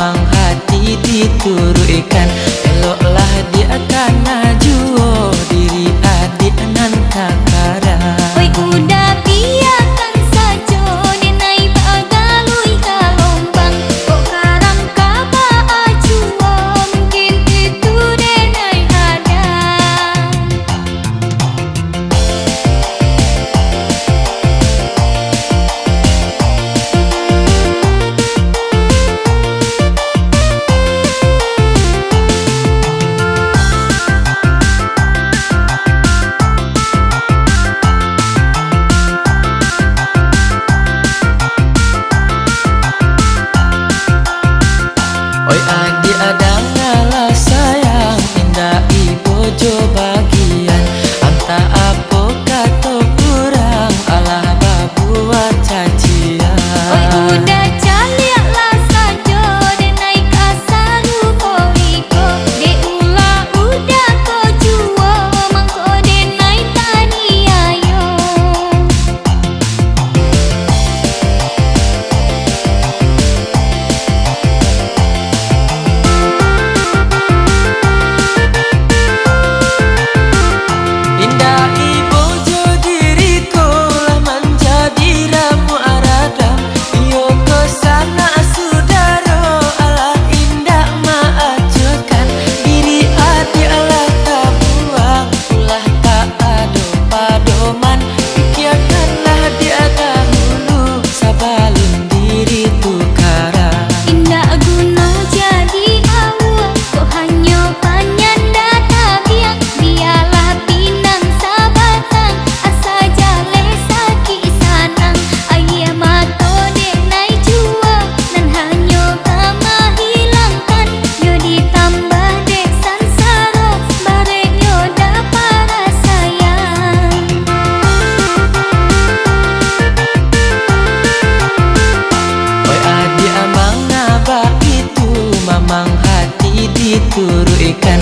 mamang hati dituruikan. Eloklah dia karena juo diri adik nan kakara. Oi udah biarkan saja denai bagalui kalombang. Kok karang kaba ajuo mungkin itu denai ada. Oi adik ada ngalah sayang indah ibojo bagian. Anta apa kata kurang alah babuat cacian. Oi udah caliaklah saja denai kasaru koiko. De ula udah ko juo mangko denai tani ayo. Indah ibojo diriku lah menjadi ramu aradam. Iyo ke sana sudaro alah indah maajukan. Diri adik alah tak buang ulah tak ada padoman. Pikirkanlah dia dahulu sabalun diri tukara. Indah guna jadi awak kok hanya panyanda tabiang. Biarlah pinang sabatang asa jale sakit sanang. Ayah mato denai jua dan hanya kama hilangkan. Yo ditambah dek sansaro barek yo dapara sayang. Oi adik amang ngabak itu mamang hati dituruikan.